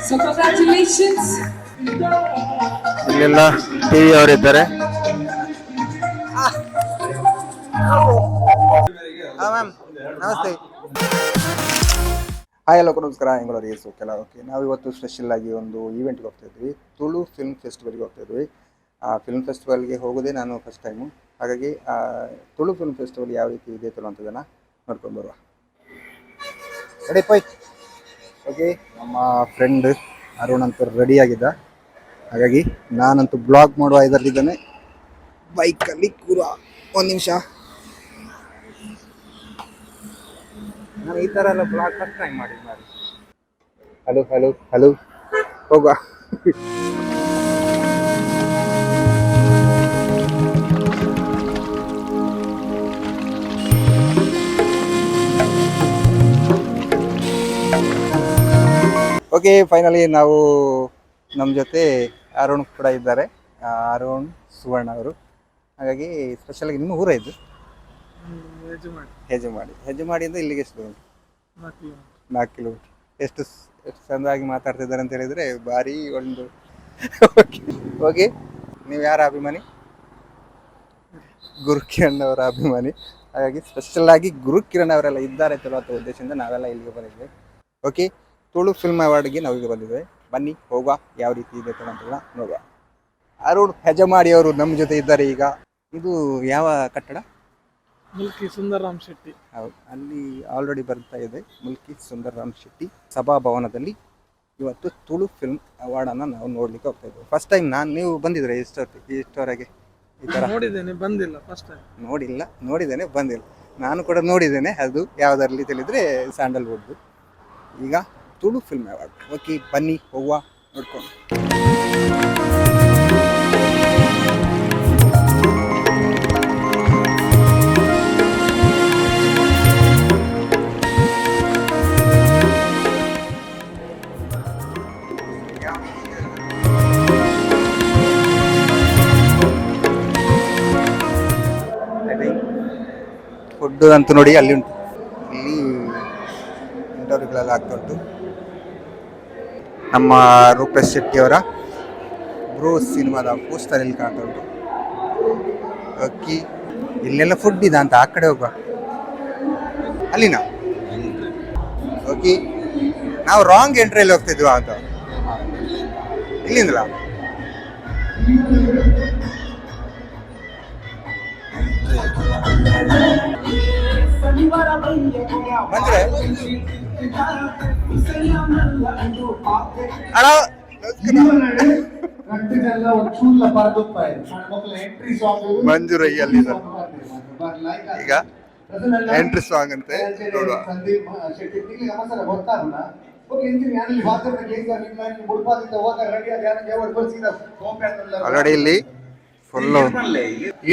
So congratulations. ಇಲ್ಲೆಲ್ಲ TV ಅವರಿದ್ದಾರೆ. Ma'am ನಮಸ್ತೆ. ಹಾಯ್ ಎಲ್ಲರಿಗೂ ನಮಸ್ಕಾರ. ಹೆಂಗಳವ್ರು ಏಸು ಕೆಲ ಓಕೆ. ನಾವು ಇವತ್ತು ಸ್ಪೆಷಲ್ ಆಗಿ ಒಂದು ಈವೆಂಟ್ಗೆ ಹೋಗ್ತಾ ಇದ್ವಿ, ತುಳು ಫಿಲ್ಮ್ ಫೆಸ್ಟಿವಲ್ಗೆ ಹೋಗ್ತಾ ಇದ್ವಿ. ಆ ಫಿಲ್ಮ್ ಫೆಸ್ಟಿವಲ್ಗೆ ಹೋಗೋದೇ ನಾನು ಫಸ್ಟ್ ಟೈಮು. ಹಾಗಾಗಿ ತುಳು ಫಿಲ್ಮ್ ಫೆಸ್ಟಿವಲ್ ಯಾವ ರೀತಿ ಇದೆ ಅನ್ನೋದನ್ನು ನೋಡ್ಕೊಂಡು ಬರುವ. ರೆಡಿ ಪೈ. ಓಕೆ, ನಮ್ಮ ಫ್ರೆಂಡ್ ಅರುಣ್ ಅಂತೂ ರೆಡಿ ಆಗಿದ್ದ. ಹಾಗಾಗಿ ನಾನಂತೂ ಬ್ಲಾಗ್ ಮಾಡುವ ಇದರಲ್ಲಿದ್ದಾನೆ, ಬೈಕಲ್ಲಿ ಕೂರುವ. ಒಂದು ನಿಮಿಷ, ನಾನು ಈ ಥರ ಎಲ್ಲ ಬ್ಲಾಗ್ ಫಸ್ಟ್ ಟೈಮ್ ಮಾಡಿ. ಹಲೋ ಹಲೋ ಹಲೋ, ಹೋಗುವ. ಓಕೆ, ಫೈನಲಿ ನಾವು ನಮ್ಮ ಜೊತೆ ಅರುಣ್ ಕೂಡ ಇದ್ದಾರೆ. ಅರುಣ್ ಸುವರ್ಣ ಅವರು. ಹಾಗಾಗಿ ಸ್ಪೆಷಲಾಗಿ ನಿಮ್ಮ ಊರ ಇದು ಹೆಜ್ಜುಮಾಡಿಯಿಂದ ಇಲ್ಲಿಗೆ ಎಷ್ಟು ಉಂಟು? 4 ಕಿಲೋಮೀಟರ್. ಎಷ್ಟು ಚೆಂದಾಗಿ ಮಾತಾಡ್ತಿದ್ದಾರೆ ಅಂತ ಹೇಳಿದರೆ ಭಾರಿ ಒಂದು. ಓಕೆ, ನೀವು ಯಾರ ಅಭಿಮಾನಿ? ಗುರುಕಿರಣ್ ಅವರ ಅಭಿಮಾನಿ. ಹಾಗಾಗಿ ಸ್ಪೆಷಲಾಗಿ ಗುರುಕಿರಣ್ ಅವರೆಲ್ಲ ಇದ್ದಾರೆ ಅಂತ ಉದ್ದೇಶದಿಂದ ನಾವೆಲ್ಲ ಇಲ್ಲಿಗೆ ಬಂದಿದ್ವಿ. ಓಕೆ, ತುಳು ಫಿಲ್ಮ್ ಅವಾರ್ಡ್ಗೆ ನಾವೀಗ ಬಂದಿದ್ದೇವೆ. ಬನ್ನಿ ಹೋಗುವ, ಯಾವ ರೀತಿ ಇದೆ ಅಂತ ನೋಡುವ. ಅರುಣ್ ಹೆಜಮಾಡಿ ಅವರು ನಮ್ಮ ಜೊತೆ ಇದ್ದಾರೆ ಈಗ. ಇದು ಯಾವ ಕಟ್ಟಡ? ಮುಲ್ಕಿ ಸುಂದರರಾಮ್ ಶೆಟ್ಟಿ. ಹೌದು, ಅಲ್ಲಿ ಆಲ್ರೆಡಿ ಬರ್ತಾ ಇದೆ. ಮುಲ್ಕಿ ಸುಂದರರಾಮ್ ಶೆಟ್ಟಿ ಸಭಾಭವನದಲ್ಲಿ ಇವತ್ತು ತುಳು ಫಿಲ್ಮ್ ಅವಾರ್ಡನ್ನು ನಾವು ನೋಡ್ಲಿಕ್ಕೆ ಹೋಗ್ತಾ ಇದ್ದೇವೆ. ಫಸ್ಟ್ ಟೈಮ್ ನೀವು ಬಂದಿದ್ರೆ ಇಷ್ಟವರೆಗೆ ಈ ಥರ? ನೋಡಿದ್ದೇನೆ, ಬಂದಿಲ್ಲ. ಫಸ್ಟ್ ಟೈಮ್ ನೋಡಿದ್ದೇನೆ, ಬಂದಿಲ್ಲ. ನಾನು ಕೂಡ ನೋಡಿದ್ದೇನೆ. ಅದು ಯಾವುದರಲ್ಲಿ ತಿಳಿದ್ರೆ ಸ್ಯಾಂಡಲ್ವುಡ್. ಈಗ ತುಳು ಫಿಲ್ಮ್ ಅವಾರ್ಡ್. ಓಕೆ, ಬನ್ನಿ ಹೋಗುವ, ನೋಡ್ಕೊಂಡು. ಫುಡ್ ಅಂತೂ ನೋಡಿ ಅಲ್ಲಿ ಉಂಟು. ಇಲ್ಲಿ ಇಂಟರ್ವ್ಯೂಗಳೆಲ್ಲ ಆಗ್ತಾ ಉಂಟು. ನಮ್ಮ ರೂಪೇಶ್ ಶೆಟ್ಟಿಯವರ ಬ್ರೂಸ್ ಸಿನಿಮಾದ ಪೋಸ್ಟರ್ ಇಲ್ಲಿ ಕಾಣ್ತಾ ಉಂಟು. ಓಕೆ, ಇಲ್ಲೆಲ್ಲ ಫುಡ್ ಇದೆ ಅಂತ. ಆ ಕಡೆ ಹೋಗುವ, ಅಲ್ಲಿನ. ಓಕೆ, ನಾವು ರಾಂಗ್ ಎಂಟ್ರಿಯಲ್ಲಿ ಹೋಗ್ತಿದ್ವಿ ಅಂತ. ಇಲ್ಲಿಂದಲ್ಲ ಬಂದ್ರೆ ಮಂಜುರೈ ಅಲ್ಲಿ ಈಗ ಎಂಟ್ರಿ ಸಾಂಗ್ ಅಂತೆ ನೋಡುವ. ಆಲ್ರೆಡಿ ಇಲ್ಲಿ ಫುಲ್ಲು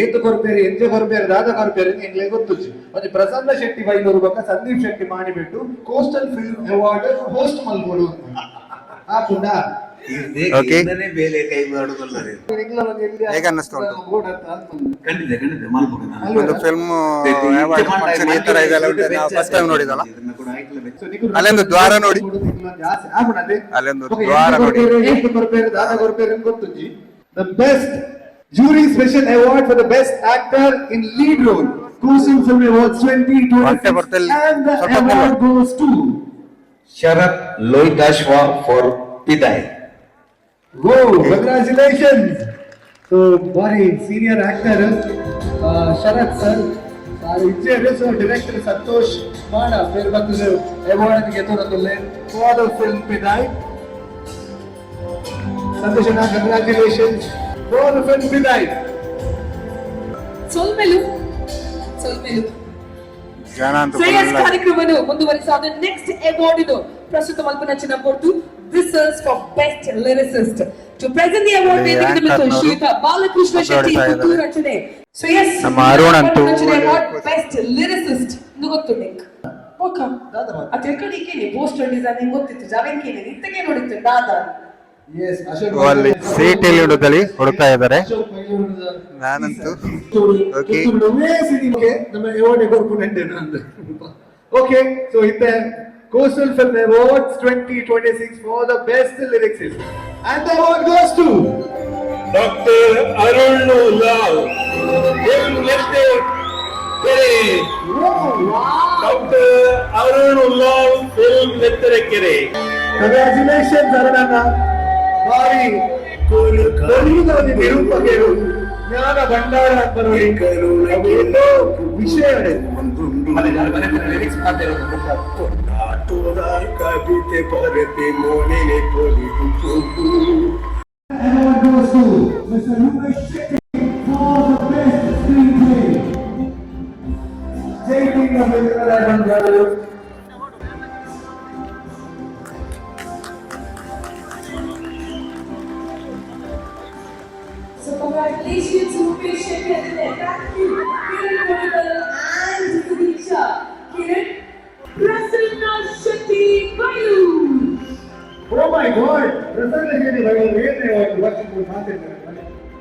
ಏತು ಕೊರ್ಪೇರಿ ಎಂಜೆ ಕೊರ್ಪೇರಿ ದಾದ ಕೊರ್ಪೇರಿ ಎಂಗ್ಲೆ ಗೊತ್ತುಚ್ಚು ಮತ್ತೆ ಪ್ರಸನ್ನ ಶೆಟ್ಟಿ ಬೈನೂರು ಬಕ್ಕ ಸಂದೀಪ್ ಶೆಟ್ಟಿ ಮಾಡಿಬಿಟ್ಟು ಕೋಸ್ಟಲ್ ಫಿಲ್ಮ್ ಅವಾರ್ಡ್ ಹೋಸ್ಟ್ ಮಲ್ಬೋದು ಹಾಕುಂಡ. ಓಕೆ, ಬೇಲೆ ಕೈ ಮಾಡುವುದಲ್ಲದೆ ಹೇಗೆ ಅನ್ನಿಸ್ತಾ ಉಂಟು? ಖಂಡಿತ ಮಾಡ್ಬೋದು. ಒಂದು ಫಿಲ್ಮ್ ಅವಾರ್ಡ್ ಫಂಕ್ಷನ್ ಈ ತರ ಇದೆಲ್ಲ ಉಂಟು. ನಾವು ಫಸ್ಟ್ ಟೈಮ್ ನೋಡಿದಲ್ಲ. ಅಲ್ಲೊಂದು ದ್ವಾರ ನೋಡಿ, ಅಲ್ಲೊಂದು ದ್ವಾರ ನೋಡಿ. ಏತು ಕೊರ್ಪೇರಿ ದಾದ ಕೊರ್ಪೇರಿ ಗೊತ್ತುಚ್ಚಿ ದ best Jury Special Award for the Best Actor in Lead Role, Coastal Film Awards 2026, and the award goes to Sharat Loitashwa for Pidai. Whoa, congratulations! So, very senior actor, Sharat sir. So, director Santosh Mada, Fairbanks Award Geturandulle for the film Pidai. Santosh, congratulations. ಸೊಲ್ಮೆಲು ಶ್ರೇಯಸ್ ಕಾರ್ಯಕ್ರಮವನ್ನು ಮುಂದುವರಿಸಾದ next award ಇದು ಪ್ರಸ್ತುತ ಮಲ್ಪನಚ್ಚಿನ ಕೊಟ್ಟು this is for best lyricist to present the award ವೇದಿಕೆ ಮೇಲೆ ಶ್ರೀಯುತ ಬಾಲಕೃಷ್ಣ ಶೆಟ್ಟಿ ಪುತ್ತೂರು ರಚನೆ. ಸೊ ಎಸ್, ನಮ್ಮ ಅರುಣ್ ಅಂತೂ ಬೆಸ್ಟ್ ಲಿರಿಸಿಸ್ಟ್ ಗೊತ್ತು ನಿಂಗೆ ಓಕೆ ಅದೇ ಕಡೆಗೆ ಪೋಸ್ಟರ್ ಡಿಸೈನಿಂಗ್ ಗೊತ್ತಿತ್ತು, ಜವೆಂಕೇನೆ ಇತ್ತಗೆ ನೋಡಿತ್ತು ದಾದಾ. ಅಲ್ಲಿ ಸೀಟ್ ಎಲ್ಲಿ ಹುಡುಕಲಿ ಹುಡುಕ್ತಾ ಇದ್ದಾರೆ. ನಾನಂತೂ ಓಕೆ, ಸೊ ಇತ್ತೆ Coastal Film Awards 2026 for the best lyricist. And the award goes to Dr. Arun Lal, film ಲೆತ್ತರೆಕೆರೆ. Dr. Arun Lal, film ಲೆತ್ತರೆಕೆರೆ. Congratulations, Arunana. Bari Kolina ನಿರೂಪಕರು ಜ್ಞಾನ ಭಂಡಾರ ಅಂತ ನೋಡಿ ಅವೇನೋ ವಿಷಯ ಕವಿತೆ ಬರತೆ ಮೋನಿನೆ ಕೊಲಿದು Award goes to Mr. Rupesh Shetty for the best screenplay. Taking the Vinod. So congratulations to Rupesh Shetty and the thank you, Kiran Kodikal and Sudeeksha. Kiran, Prasanna Shetty Bayu. Oh my God! Prasanna Shetty Bayu ಏನೇ award ವರ್ಷಕ್ಕೆ ಮಾತಾಡ್ತಾರೆ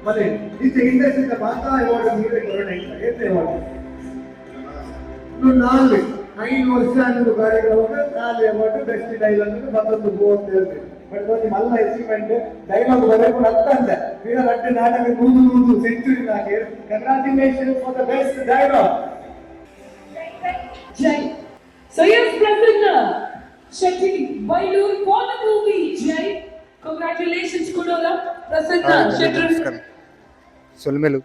ಮತ್ತೆ ಇದು ಇಂಡಸ್ಟ್ರಿಯಿಂದ ಮಾತಾ award ನೀವೇ corona ಇಲ್ಲ ಏನೇ award ಇನ್ನು 5 ವರ್ಷ ಅನ್ನೋದು ಕಾರ್ಯಕ್ರಮಕ್ಕೆ 4 ಅವಾರ್ಡ್ ಬೆಸ್ಟ್ ಡೈಲಾಗ್ ಮತ್ತೊಂದು ಗೋ ಅಂತ ಹೇಳ್ತೀವಿ ಬಟ್ ಒಂದು ಮಲ್ಲ ಅಚೀವ್ಮೆಂಟ್ ಡೈಲಾಗ್ ಬರಬೇಕು ಅಂತ ಈಗ ರಟ್ಟು ನಾಟಕ 100 ಸೆಂಚುರಿ ನಾಗೆ congratulation for the best dialogue. Jai. So yes, Prasanna Shetty Bayu for the movie Jai. Congratulations Kudola. Prasanna Shetty. ಸೊಲ್ಮೆಲು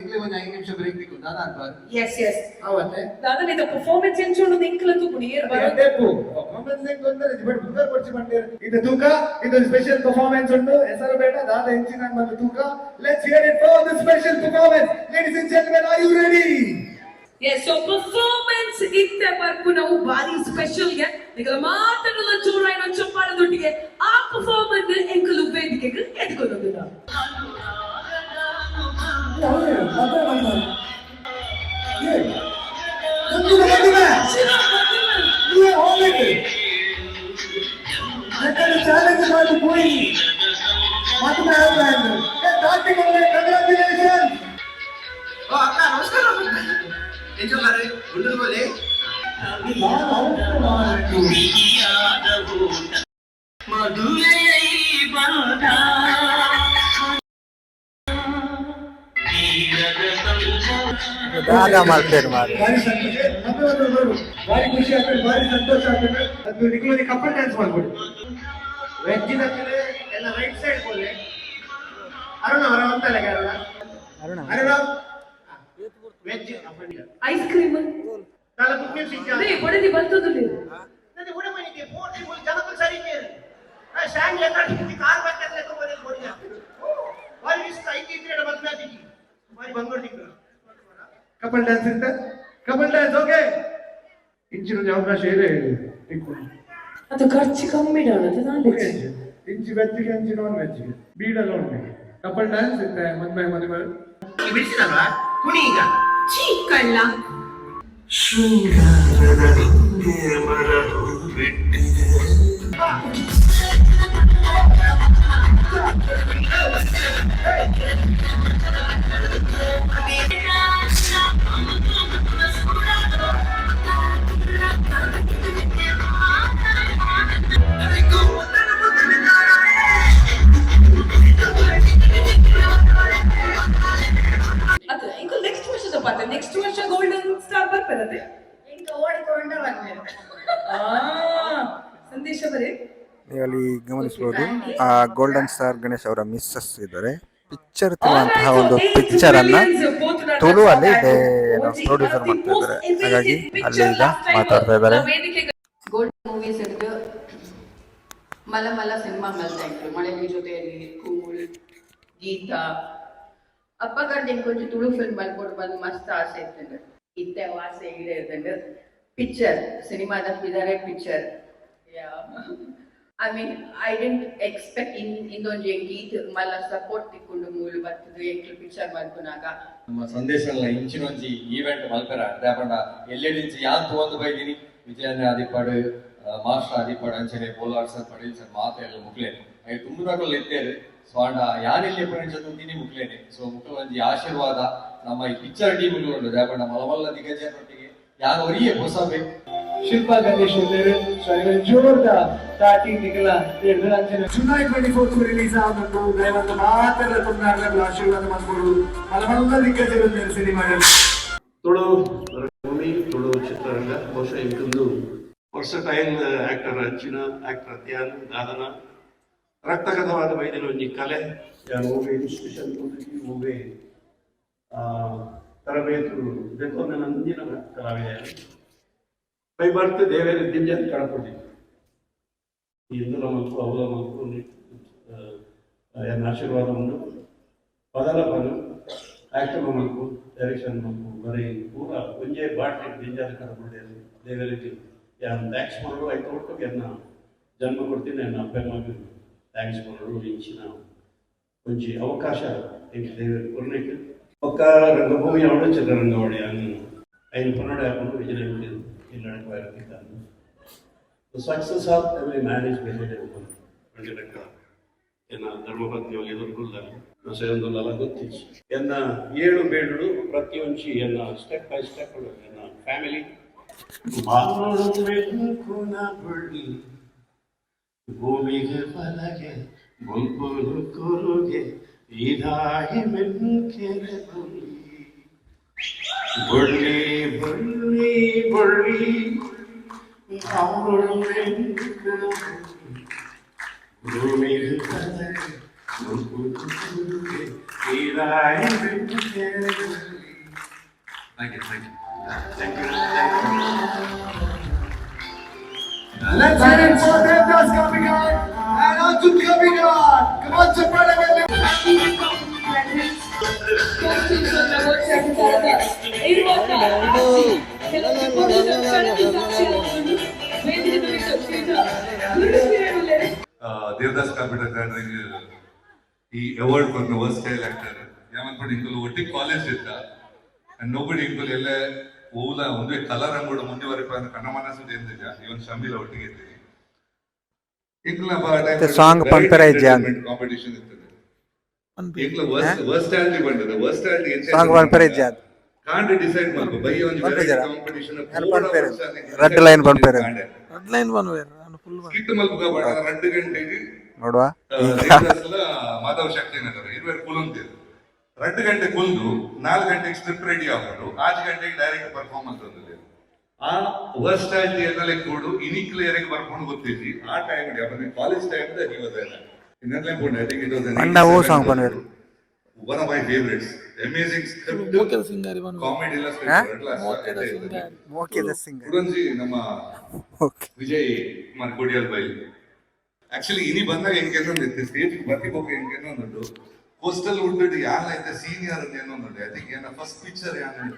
ಇಲ್ಲಿ ಒಂದು 5 ನಿಮಿಷ ಬ್ರೇಕ್ ಬೇಕು ದಾದಾ ಅಂತ Yes, yes. ಅವತ್ತೆ Dada ni the performance enchonu ninkಲತು ಕುಡಿ ಏರ್ ಬರ ಬೇಕು ಪರ್ಫಾರ್ಮೆನ್ಸ್ ಹೆಂಗ್ ತೊಂದರೆ ಬಟ್ ಬುಕ್ಕರ್ ಕೊಡ್ಸಿ ಬಂದಿರ ಇದು ತೂಕ ಇದು ಸ್ಪೆಷಲ್ ಪರ್ಫಾರ್ಮೆನ್ಸ್ ಉಂಟು ಹೆಸರು ಬೇಡ ದಾದಾ ಹೆಂಚಿನ ಬಂದು ತೂಕ let's hear it for the special performance ladies and gentlemen are you ready. Yes, so performance itte barku ನಾವು ಬಾರಿ ಸ್ಪೆಷಲ್ ಗೆ ನಿಗಲ ಮಾತನಲ್ಲ ಜೋರಾಯಿನ ಚಪ್ಪಾಳದೊಟ್ಟಿಗೆ ಆ ಪರ್ಫಾರ್ಮೆನ್ಸ್ ಎಂಕಲು ವೇದಿಕೆಗೆ ಎತ್ಕೊಳ್ಳೋದಿಲ್ಲ. ಚಾಲೆಂಜ್ ಮಾಡಿ ಹೋಗಿ ಮಾತನಾಡಲ್ಲ ಕಂಗ್ರಾಚುಲೇಷನ್. ಅಕ್ಕ ನಮಸ್ಕಾರ. ಎಂಜೋಗಾರೆ ಉಂಡುಗೋಲೆ ಮದುವೆಯೈ ಬಂದ ದಾದ ಮಾಡ್ತೇನೆ ಮಾಡಿ ಭಾರಿ ಸಂತೋಷ ಭಾರಿ ಖುಷಿ ಆಗ್ತದೆ ಭಾರಿ ಸಂತೋಷ ಆಗ್ತದೆ. ಅದು ನಿಮಗೆ ಕಪ್ಪಲ್ ಡ್ಯಾನ್ಸ್ ಮಾಡ್ಬೋದು ವೆಜ್ಜಿನ ಎಲ್ಲ ರೈಟ್ ಸೈಡ್ ಬೋಲೆ ಅರುಣ ಅವರ ಅಂತಲ್ಲ Aruna Aruna veg ice cream ತಾಲ ಕುಕ್ಕಿನ ಸಿಕ್ಕ ಅದೇ ಬಡದಿ ಬಂತದಲ್ಲಿ ನದಿ ಉಡಮನಿಗೆ ಪೋರ್ಟಿ ಬೋಲ್ ಜನಕ್ಕೆ ಸರಿಕೆ ಆ ಶಾಂಗ್ ಎಕಡಿ ಕಾರ್ ಬರ್ತದೆ ಲೆಕ್ಕ ಬೋಲಿ ಭಾರಿ ಇಷ್ಟ ಐತಿ ಬದಲಾಗಿ ಭಾರಿ ಬಂಗೋಡಿದ್ರು ಕಪಲ್ ಡ್ಯಾನ್ಸ್ ಅಂತ ಕಪಲ್ ಡ್ಯಾನ್ಸ್ ಓಕೆ ಇಂಚಿನ ಅವಕಾಶ ಇದೆ ಅದು ಖರ್ಚು ಕಮ್ಮಿ ಇಡೋದು ನಾನು ಇಂಚು ವೆಜ್ಜಿಗೆ ಇಂಚು ನಾನ್ ವೆಜ್ಜಿಗೆ ಬೀಡಲ್ಲ ಉಂಟು ಕಪಲ್ ಡ್ಯಾನ್ಸ್ ಇತ್ತೆ ಮದುವೆ ಬಿಡಿಸಿದಲ್ವಾ ಕುಣಿ ಈಗ ಚೀಕಳ್ಳ ಶೃಂಗಾರದ ಹಿಂದೆ ಮರಳು ಬಿಟ್ಟಿದೆ. ಅದು ಈಗ ನೆಕ್ಸ್ಟ್ ವರ್ಷದ ಪಾತ್ರ ನೆಕ್ಸ್ಟ್ ವರ್ಷ ಗೋಲ್ಡನ್ ಸ್ಟಾರ್ ಬರ್ತಾರೆ ಸಂದೇಶ ಬರೀ ನೀವು ಅಲ್ಲಿ ಗಮನಿಸಬಹುದು ಆ ಗೋಲ್ಡನ್ ಸ್ಟಾರ್ ಗಣೇಶ್ ಅವರ ಮಿಸ್ಸಸ್ ಇದ್ದಾರೆ. ಪಿಕ್ಚರ್ ತಿರುವಂತಹ ಒಂದು ಪಿಕ್ಚರ್ ಅನ್ನ ತುಳು ಅಲ್ಲಿ ಪ್ರೊಡ್ಯೂಸರ್ ಮಾಡ್ತಾ ಇದ್ದಾರೆ. ಹಾಗಾಗಿ ಅಲ್ಲಿ ಈಗ ಮಾತಾಡ್ತಾ ಇದ್ದಾರೆ. ಗೋಲ್ಡ್ ಮೂವೀಸ್ ಹಿಡಿದು ಮಲ ಮಲ ಸಿನಿಮಾ ಮಲ್ತಾ ಇತ್ತು ಮಳೆಯ ಜೊತೆಯಲ್ಲಿ ಕೂಲ್ ಗೀತ ಅಪ್ಪಗಾರ್ದು ಕೊಂಚ ತುಳು ಫಿಲ್ಮ್ ಮಲ್ಕೊಂಡು ಬಂದು ಮಸ್ತ್ ಆಸೆ ಇರ್ತದೆ ಇತ್ತೆ ಆಸೆ ಈಡೇ ಇರ್ತದೆ. ಪಿಕ್ಚರ್ ಸಿನಿಮಾದ ಇದಾರೆ picture I mean I didn't expect ಇಂದೊಂದು ಗೀತ್ ಮಲ್ಲ ಸಪೋರ್ಟ್ ತಿಕ್ಕೊಂಡು ಮೂಲು ಬರ್ತದೆ ಎಂಕ್ಲು ಪಿಕ್ಚರ್ ಮಲ್ಕೊನಾಗ ನಮ್ಮ ಸಂದೇಶಗಳ ಇಂಚಿನೊಂಜಿ ಈವೆಂಟ್ ಮಲ್ಪೆರ ದಾಪಂಡ ಎಲ್ಲೆಡಿಂಚಿ ಯಾನ್ ತಗೊಂಡು ಬೈದಿನಿ ವಿಜಯನ ಆದಿಪಾಡು ಮಾಸ್ಟರ್ ಆದಿಪಾಡು ಅಂಚನೆ ಬೋಲಾಡ್ ಸರ್ ಪಡೀಲ್ ಸರ್ ಮಾತೆಲ್ಲ ಮುಕ್ಲೇನೆ ಅవి ತುಂಬುನಾಗಲ್ಲ ಇತ್ತೇರು ಸೊ ಅಂಡ ಯಾನೆಲ್ಲಿ ಎಪ್ಪಡಿಂಚ ತುಂಬಿನಿ ಮುಕ್ಲೇನೆ ಸೊ ಮುಕ್ಲ ಒಂಜಿ ಆಶೀರ್ವಾದ ನಮ್ಮ ಈ ಪಿಕ್ಚರ್ ಟೀಮ್ಗಳು ಉಂಟು ದಾಪಂಡ ಮಲಮಲ್ಲ ದಿಗಜನೊಟ್ಟಿಗೆ ಯಾರು ಒರಿಯೇ ಹೊಸಬೆ ಶಿಲ್ಪಾ ಗಣೇಶ್ ಇದ್ದಾರೆ. ಸೊ ಇವನ್ ಜೋರ್ದ ತಾಟಿ ನಿಗಲ ಅಂಚನೆ ಜುಲೈ 24 ರಿಲೀಸ್ ಆಗುವುದು. ದಯವಂತ ಮಾತ್ರ ತುಂಬಾಗಲ ಆಶೀರ್ವಾದ ಮಾಡ್ಬೋದು. ಮಲಮಲ್ಲ ದಿಗ್ಗಜರು ಸಿನಿಮಾ ತುಳು ರಂಗಭೂಮಿ, ತುಳು ಚಿತ್ರರಂಗ ಬಹುಶಃ ಇಂದು ವರ್ಸಟೈಲ್ ಆಕ್ಟರ್ ಅಂಚಿನ ಆಕ್ಟರ್ ತ್ಯಾನ್ ದಾದನ ರಕ್ತಗತವಾದ ವೈದ್ಯನ ಒಂಜಿ ಕಲೆ ಯಾನ್ ಒವ್ವೆ ಇನ್ಸ್ಟಿಟ್ಯೂಷನ್ ಒವ್ವೆ ತರಬೇತು ಬೆಕ್ಕೊಂದ ನಂದಿನ ಕಲಾವಿದ ಬೈ ಬರ್ತ್ ದೇವೇರಿ ದಿಂಜ ಕಳಪಡಿ ಈ ಇಂದುಲ ಮಲ್ಕು ಅವಲ ಮಲ್ಕು ಆಶೀರ್ವಾದ ಉಂಟು ಪದಲ ಪದ ಆಕ್ಟರ್ ಮಲ್ಕು ಡೈರೆಕ್ಷನ್ ಮಲ್ಕು ಬರೀ ಪೂರ ಒಂಜೇ ಬಾಟ್ಲಿ ದಿಂಜಾದ ಕಳಪಡಿ ದೇವೇರಿಗೆ ಯಾನ್ ಥ್ಯಾಂಕ್ಸ್ ಮಾಡೋದು ಆಯ್ತು ಒಟ್ಟು ಎನ್ನ ಜನ್ಮ ಕೊಡ್ತೀನಿ ನನ್ನ ಅಪ್ಪ ಮಗ ಥ್ಯಾಂಕ್ಸ್ ಮಾಡೋದು ಇಂಚಿನ ಒಂಜಿ ಅವಕಾಶ ದೇವೇರಿ ಕೊರ್ಲಿಕ್ಕೆ ಒಕ್ಕ ರಂಗಭೂಮಿ ಅವಳು ಚಿತ್ರರಂಗವಾಡಿ ಅನ್ನು ಐದು ಕನ್ನಡ ಹಾಕೊಂಡು ವಿಜಯನಗರ ಇಲ್ಲ ನಡೆಯುತ್ತಿದ್ದಾನೆ. The success of every marriage behavior ಕಂಡಿರಕ್ಕ ಎನ್ನ ಧರ್ಮಪತ್ನಿಯಲ್ಲಿ ಎದುರುಗೊಳ್ತಾರೆ ನಸೆಯೊಂದಲ್ಲ ಗೊತ್ತಿತ್ತು ಎನ್ನ 7 ಬೇಡುಡು ಪ್ರತಿಯೊಂಚಿ ಎನ್ನ ಸ್ಟೆಪ್ ಬೈ ಸ್ಟೆಪ್ ಎನ್ನ ಫ್ಯಾಮಿಲಿ ಭೂಮಿಗೆ ಬಲಗೆ ಬೊಲ್ಪುಲು ಕೊರುಗೆ ಇದಾಗಿ ಮೆನ್ಕೆರೆ ಬಳ್ಳಿ ಬಳ್ಳಿ ಬಳ್ಳಿ ಭೂಮಿಗೆ ಬಲಗೆ ಬೊಲ್ಪುಲು ಕೊರುಗೆ ಇದಾಗಿ ಮೆನ್ಕೆರೆ Thank you. Let's hear it for Devdas coming on and Arjun coming on. Come on, Chapala. Devdas ಕಾಪಿಟ ಕ್ಯಾಟರಿಂಗ್ ಈ ಅವಾರ್ಡ್ ಬಂದ ವರ್ಸ್ಟೈಲ್ ಆಕ್ಟರ್ ಯಾಮನ್ಪಡಿ ಇಂಕಲು ಒಟ್ಟಿಗೆ ಕಾಲೇಜ್ ಇದ್ದ ಅಂಡ್ ನೋಬಡಿ ಇಂಕಲು ಎಲ್ಲ ಓಲ ಒಂದೇ ಕಲರ್ ಅಂಗೂಡ ಮುಂದುವರಿಪ ಕಣ್ಣ ಮನಸ್ಸು ಎಂದಿಲ್ಲ ಇವನ್ ಶಮೀಲ ಒಟ್ಟಿಗೆ ಇದ್ದೀನಿ ಇಂಕಲ ಸಾಂಗ್ ಪಂಪರೆ ಜಾನ್ ಕಾಂಪಿಟಿಷನ್ ಇರ್ತದೆ ಇಂಕಲ ವರ್ಸ್ಟಾಲಿಟಿ ಬಂದದ ವರ್ಸ್ಟಾಲಿಟಿ ಸಾಂಗ್ ಪಂಪರೆ ಜಾನ್ ಕಾಂಟ್ ಡಿಸೈಡ್ ಮಾಡ್ಕೋ ಬೈ ಒಂದು ಕಾಂಪಿಟಿಷನ್ ರೆಡ್ ಲೈನ್ ಪಂಪರೆ ರೆಡ್ ಲೈನ್ ಬಂದ್ವೇರ್ ನಾನು ಫುಲ್ ಸ್ಕಿಟ್ ಮಲ್ಪುಗ 2 ಗಂಟೆಗೆ ನೋಡುವ ಮಾಧವ ಶಕ್ತಿ ನಗರ ಇರುವರು ಕುಲಂತಿರು 2 ಗಂಟೆ ಕುಲ್ದು 4 ಗಂಟೆಗೆ ಸ್ಕ್ರಿಪ್ಟ್ ರೆಡಿ ಆಗೋದು 5 ಗಂಟೆಗೆ ಡೈರೆಕ್ಟ್ ಪರ್ಫಾರ್ಮೆನ್ಸ್ ಬಂದಿದೆ ಆ ವರ್ಸ್ಟಾಲಿಟಿ ಎಲ್ಲ ಕೂಡು ಇನಿಕ್ಲಿಯರಿಗೆ ಬರ್ಕೊಂಡು ಗೊತ್ತಿದ್ದಿ ಆ ಟೈಮ್ अपने college time the he was ಇನ್ನೆಲ್ಲ ಪೋಂಡ ಐ ಥಿಂಕ್ ಇಟ್ ವಾಸ್ ಅಣ್ಣ ಓ song ಬಂದ್ವೇರ್ one of my favorites amazing script ಮೋಕೆದ ಸಿಂಗಾರಿ ಬಂದ್ವೇರ್ comedy illustrator ಮೋಕೆದ ಸಿಂಗಾರಿ ಕುಡಂಜಿ ನಮ್ಮ ಓಕೆ ವಿಜಯ್ ಕುಮಾರ್ ಕೋಡಿಯಲ್ ಬೈ ಆಕ್ಚುಲಿ ಇನಿ ಬಂದಾಗ ಹೆಂಗೆ ಸ್ಟೇಜ್ ಬರ್ತಿ ಹೋಗಿ ಹೆಂಗೆ ಅನ್ನೋದು ಕೋಸ್ಟಲ್ ಉಂಟು ಯಾನ್ ಐತೆ ಸೀನಿಯರ್ ಏನೋ ನೋಡಿ ಐ ಥಿಂಕ್ ಏನ ಫಸ್ಟ್ ಪಿಕ್ಚರ್ ಯಾನ್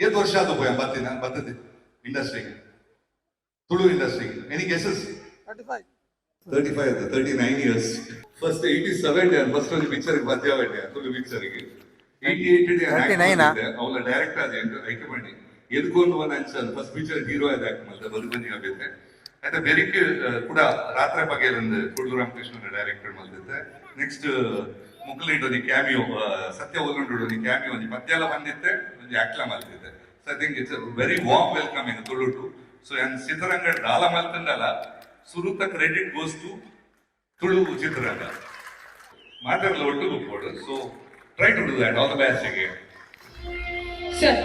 ಎಷ್ಟು ವರ್ಷ ಆದ ಹೋಯ ಬರ್ತೀನಿ ನಾನು ಬರ್ತದೆ ಇಂಡಸ್ಟ್ರಿಗೆ ತುಳು ಇಂಡಸ್ಟ್ರಿಗೆ any guesses 35 39 years first 87 first ಒಂದು ಪಿಕ್ಚರ್ ಬರ್ತಿಯಾವೆ ತುಳು ಪಿಕ್ಚರ್ಗೆ 88 ಅವಳ ಡೈರೆಕ್ಟ್ ಆದ ಐಕೆ ಮಾಡಿ ಎದ್ಕೊಂಡು ಒಂದು ಅನ್ಸಲ್ ಫಸ್ಟ್ ಪಿಕ್ಚರ್ ಹೀರೋ ಆದ ಆಕ್ಟ್ ಮಾಡ್ತಾರೆ ಬದುಕಂಜಿ ಆಗೈತೆ అయితే ಬೆರಿಕೆ ಕೂಡ ರಾತ್ರಿ ಬಗೆಯೊಂದು ಕುಡ್ಲು ರಾಮಕೃಷ್ಣ ಡೈರೆಕ್ಟರ್ ಮಾಡ್ತಿದ್ದೆ ನೆಕ್ಸ್ಟ್ ಮುಕ್ಲಿಂಡ್ ಒಂದು ಕ್ಯಾಮಿಯೋ ಸತ್ಯ ಒಲ್ಲುಂಡು ಒಂದು ಕ್ಯಾಮಿಯೋ ಒಂದು ಪದ್ಯೆಲ್ಲ ಬಂದಿತ್ತೆ ಒಂದು ಆಕ್ಲ ಮಾಡ್ತಿದ್ದೆ so I think it's very warm welcoming Tulu to so ಎನ್ ಚಿತ್ರರಂಗ ಡಾಲ ಮಲ್ತಂಡಲ್ಲ ಸುರುತ ಕ್ರೆಡಿಟ್ ಗೋಸ್ ಟು ತುಳು ಚಿತ್ರರಂಗ ಮಾತಾಡಲ್ಲ ಒಟ್ಟು ಹೋಗ್ಬೋದು so try to do that all the best again sir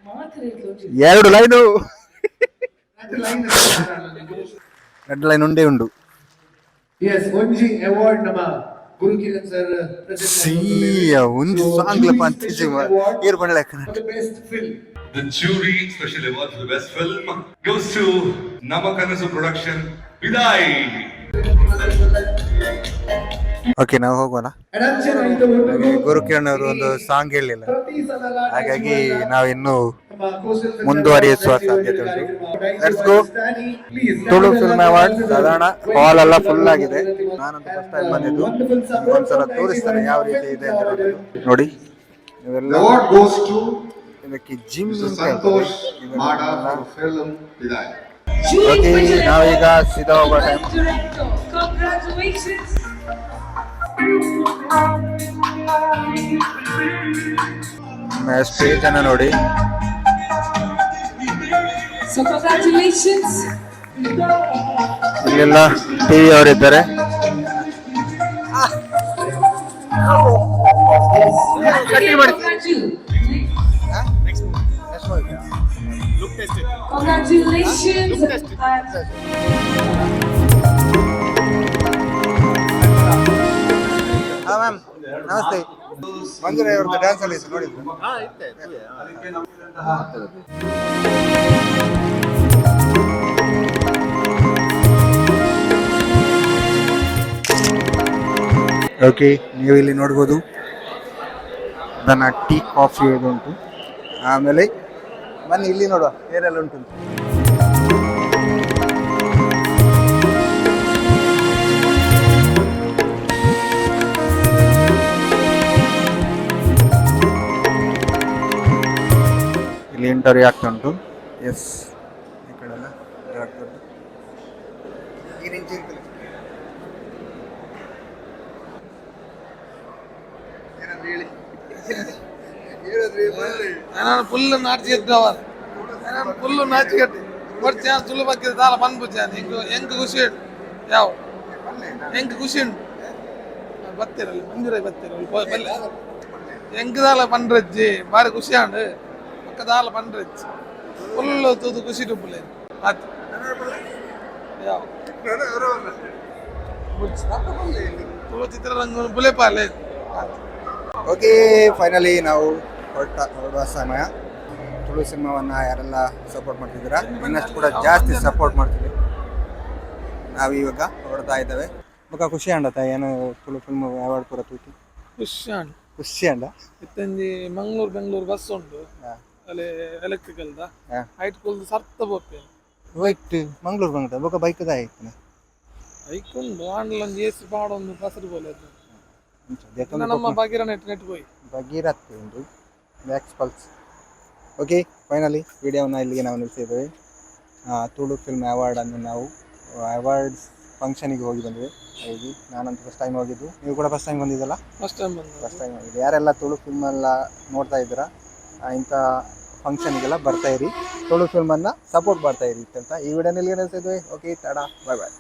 ಮಾತಾಡಿದ್ರು 2 ಲೈನು ರೆಡ್ ಲೈನ್ ಉಂಡೇ ಉಂಡು. Yes, ಒಂಜಿ ಅವಾರ್ಡ್ ನಮ್ಮ ಗುರುಕಿರಣ್ ಸರ್ ಸಿಯಾ ಒಂದು ಸಾಂಗ್ ಪಂತಿಜಿ ಏರ್ ಬಣ್ಣ ಲೆಕ್ಕ best film. The jury special award for the best film goes to Namakanasu Production Viday. Okay ನಾವು ಹೋಗೋಣ. ಗುರುಕಿರಣ್ ಅವರು ಒಂದು ಸಾಂಗ್ ಹೇಳಿಲ್ಲ ಹಾಗಾಗಿ ನಾವು ಇನ್ನು ಮುಂದುವರಿಸುವ ಸಾಧ್ಯತೆ ಉಂಟು. Let's go. Tulu film award ಸಾಧಾರಣ ಹಾಲ್ ಎಲ್ಲ ಫುಲ್ ಆಗಿದೆ. ನಾನಂತೂ ಫಸ್ಟ್ ಟೈಮ್ ಬಂದಿದ್ದು. ಒಂದ್ಸಲ ತೋರಿಸ್ತಾರೆ ಯಾವ ರೀತಿ ಇದೆ ಅಂತ ನೋಡಿ. ಇವೆಲ್ಲ ಇದಕ್ಕೆ ಜಿಮ್ ಓಕೆ ನಾವೀಗ ಸೀದಾ ಹೋಗೋ ಟೈಮ್. ಸ್ಟೇಜ್ ಅನ್ನ ನೋಡಿ So congratulations. ಇಲ್ಲೆಲ್ಲ ಟಿವಿ ಅವರಿದ್ದಾರೆ. Congratulations. ಹಾ ಮ್ಯಾಮ್ ನಮಸ್ತೆ. ಮಂಜುರಾಯ್ ಅವ್ರದ್ದು ಡ್ಯಾನ್ಸ್ ಅಲ್ಲಿ ನೋಡಿದ್ರು. ಓಕೆ, ನೀವು ಇಲ್ಲಿ ನೋಡ್ಬೋದು ಅದನ್ನ ಟೀ ಕಾಫಿ ಇದು ಉಂಟು. ಆಮೇಲೆ ಬನ್ನಿ ಇಲ್ಲಿ ನೋಡುವ ಏನೆಲ್ಲ ಉಂಟು. ಇಲ್ಲಿ ಇಂಟರ್ವ್ಯೂ ಆಗ್ತಾ ಉಂಟು. ಎಸ್, ಈ ಕಡೆ ಎಲ್ಲ ಆಗ್ತಾ ಉಂಟು. ನಾನು ಫುಲ್ ನಾಚಿಕೆಟ್ಟವ, ನಾನು ಫುಲ್ ನಾಚಿಕೆಟ್ಟು ಬರ್ತೀಯ ಸುಳ್ಳು ಬಗ್ಗೆ ದಾಲ ಬಂದ್ಬಿಡ್ತಾನೆ. ಹೆಂಗ್ ಖುಷಿ ಉಂಟು, ಯಾವ ಹೆಂಗ್ ಖುಷಿ ಉಂಟು ಬರ್ತೀರಲ್ಲ ಮಂಜೂರಾಯಿ ಬರ್ತೀರಲ್ಲ ಹೆಂಗ್ ದಾಲ ಪಂಡ್ರಜ್ಜಿ ಬಾರಿ ಖುಷಿ ಉಂಡು. ಪಕ್ಕ ದಾಲ ಪಂಡ್ರಜ್ಜಿ ಫುಲ್ ತೂದು ಖುಷಿ ಡುಪ್ಪಲೆ ಆತು ಯಾವ ತುಳು ಚಿತ್ರರಂಗ ಬುಲೆಪಾಲೆ. ಓಕೆ, ಫೈನಲಿ ನಾವು ಹೊರಡುವ ಸಮಯ. ತುಳು ಸಿನಿಮಾವನ್ನು ಯಾರೆಲ್ಲ ಸಪೋರ್ಟ್ ಮಾಡ್ತಿದ್ದೀರಾ ಇನ್ನಷ್ಟು ಕೂಡ ಜಾಸ್ತಿ ಸಪೋರ್ಟ್ ಮಾಡ್ತೀವಿ. ನಾವು ಇವಾಗ ಹೊರಡ್ತಾ ಇದ್ದೇವೆ. ಬೊಕ್ಕ ಖುಷಿ ಅಂಡತ ಏನು ತುಳು ಫಿಲ್ಮ್ ಅವಾರ್ಡ್ ಪೂರ ತೂತಿ ಖುಷಿ ಅಂಡ ಇತ್ತಂಜಿ ಮಂಗ್ಳೂರ್ ಬೆಂಗಳೂರು ಬಸ್ ಉಂಟು ಅಲ್ಲಿ ಎಲೆಕ್ಟ್ರಿಕಲ್ದ ಹೈಟ್ ಕುಲ್ದು ಸರ್ತ ಬೋಪೆ ವೈಟ್ ಮಂಗ್ಳೂರ್ ಬಂದ ಬೊಕ್ಕ ಬೈಕ್ದ ಆಯ್ತು ಬೈಕ್ ಉಂಡು ಆಂಡ್ಲ ಒಂದು ಎಸಿ ಪಾಡೊಂದು ಬಸರು ಬೋಲೆ ನಮ್ಮ ಭಾಗೀರ ನೆಟ್ ಹೋಯ್ ಭಗೀರಥ್ ಉಂಟು ಮ್ಯಾಕ್ಸ್ ಪಲ್ಸ್. ಓಕೆ, ಫೈನಲಿ ವಿಡಿಯೋವನ್ನು ಇಲ್ಲಿಗೆ ನಾವು ನಿಲ್ಲಿಸಿದ್ದೇವೆ. ತುಳು ಫಿಲ್ಮ್ ಅವಾರ್ಡನ್ನು ನಾವು ಅವಾರ್ಡ್ಸ್ ಫಂಕ್ಷನಿಗೆ ಹೋಗಿ ಬಂದಿವೆ. ಹಾಗಾಗಿ ನಾನಂತೂ ಫಸ್ಟ್ ಟೈಮ್ ಹೋಗಿದ್ದು, ನೀವು ಕೂಡ ಫಸ್ಟ್ ಟೈಮ್ ಬಂದಿದ್ದಲ್ಲ? ಫಸ್ಟ್ ಟೈಮ್ ಹೋಗಿದ್ದು. ಯಾರೆಲ್ಲ ತುಳು ಫಿಲ್ಮೆಲ್ಲ ನೋಡ್ತಾ ಇದ್ದೀರಾ ಇಂಥ ಫಂಕ್ಷನಿಗೆಲ್ಲ ಬರ್ತಾಯಿರಿ, ತುಳು ಫಿಲ್ಮನ್ನು ಸಪೋರ್ಟ್ ಮಾಡ್ತಾಯಿರಿ ಅಂತ ಈ ವಿಡಿಯೋನಲ್ಲಿ ನಿಲ್ಲಿಸಿದ್ವಿ. ಓಕೆ, ಟಾಡಾ, ಬಾಯ್ ಬಾಯ್.